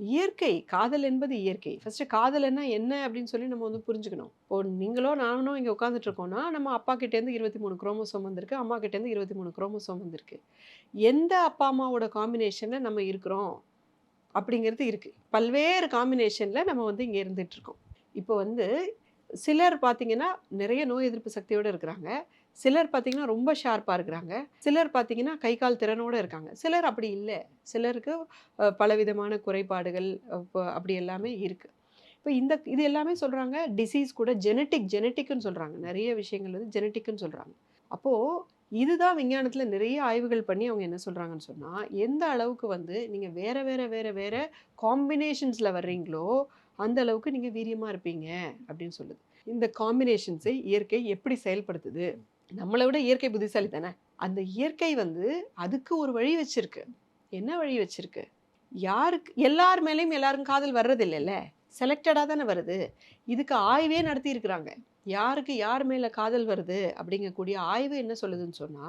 இயற்கை. காதல் என்பது இயற்கை. ஃபர்ஸ்ட்டு காதல்னா என்ன அப்படின்னு சொல்லி நம்ம வந்து புரிஞ்சுக்கணும். இப்போ நீங்களோ, நானோ இங்க உட்கார்ந்துட்டு இருக்கோம்னா, நம்ம அப்பா கிட்டேருந்து 23 குரோமோசோம் வந்திருக்கு. அம்மா கிட்டேருந்து 23 குரோமோசோம் வந்திருக்கு. எந்த அப்பா, அம்மாவோட காம்பினேஷன்ல நம்ம இருக்கிறோம் அப்படிங்கிறது இருக்கு. பல்வேறு காம்பினேஷன்ல நம்ம வந்து இங்க இருந்துட்டு இருக்கோம். இப்போ வந்து சிலர் பார்த்தீங்கன்னா, நிறைய நோய் எதிர்ப்பு சக்தியோட இருக்கிறாங்க. சிலர் பார்த்தீங்கன்னா, ரொம்ப ஷார்ப்பா இருக்கிறாங்க. சிலர் பார்த்தீங்கன்னா, கை, கால் திறனோட இருக்காங்க. சிலர் அப்படி இல்ல. சிலருக்கு பலவிதமான குறைபாடுகள் அப்படி எல்லாமே இருக்கு. இப்ப இது எல்லாமே சொல்றாங்க, டிசீஸ் கூட ஜெனடிக்ன்னு சொல்றாங்க. நெறைய விஷயங்கள் வந்து ஜெனடிக்ன்னு சொல்றாங்க. அப்போ இதுதான் விஞ்ஞானத்துல நிறைய ஆய்வுகள் பண்ணி அவங்க என்ன சொல்றாங்கன்னு சொன்னா, எந்த அளவுக்கு வந்து நீங்க வேற, வேற, வேற, வேற காம்பினேஷன்ஸ்ல வர்றீங்களோ, அந்த அளவுக்கு நீங்க வீரியமா இருப்பீங்க அப்படின்னு சொல்லுது. இந்த காம்பினேஷன்ஸை இயற்கை எப்படி செயல்படுத்துது? நம்மள விட இயற்கை புத்திசாலி தானே! அந்த இயற்கை வந்து அதுக்கு ஒரு வழி வச்சிருக்கு. என்ன வழி வச்சிருக்கு? யாருக்கு எல்லார் மேலயும் எல்லாருக்கும் காதல் வர்றதில்லல்ல. செலக்டடா தானே வருது. இதுக்கு ஆய்வே நடத்தியிருக்கிறாங்க. யாருக்கு யார் மேல காதல் வருது அப்படிங்கக்கூடிய ஆய்வு என்ன சொல்லுதுன்னு சொன்னா,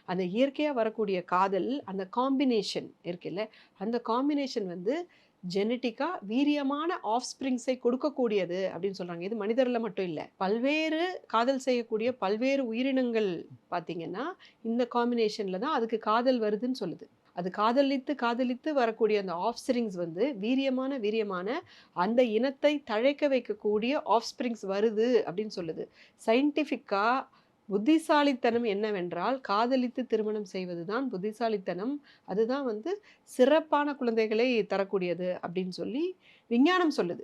அந்த இயற்கையா வரக்கூடிய காதல், அந்த காம்பினேஷன் இருக்குல்ல, அந்த காம்பினேஷன் வந்து ஜெனடிக்கா வீரியமான ஆஃப்ஸ்பிரிங்ஸை கொடுக்கக்கூடியது அப்படின்னு சொல்றாங்க. இது மனிதர்ல மட்டும் இல்ல. பல்வேறு காதல் செய்யக்கூடிய பல்வேறு உயிரினங்கள் பார்த்தீங்கன்னா, இந்த காம்பினேஷன்ல தான் அதுக்கு காதல் வருதுன்னு சொல்லுது. அது காதலித்து, காதலித்து வரக்கூடிய அந்த ஆஃப்ஸ்பிரிங்ஸ் வந்து வீரியமான வீரியமான அந்த இனத்தை தழைக்க வைக்கக்கூடிய ஆஃப்ஸ்பிரிங்ஸ் வருது அப்படின்னு சொல்லுது. சயின்டிஃபிக்கா புத்திசாலித்தனம் என்னவென்றால், காதலித்து திருமணம் செய்வது தான் புத்திசாலித்தனம். அதுதான் வந்து சிறப்பான குழந்தைகளை தரக்கூடியது அப்படின்னு சொல்லி விஞ்ஞானம் சொல்லுது.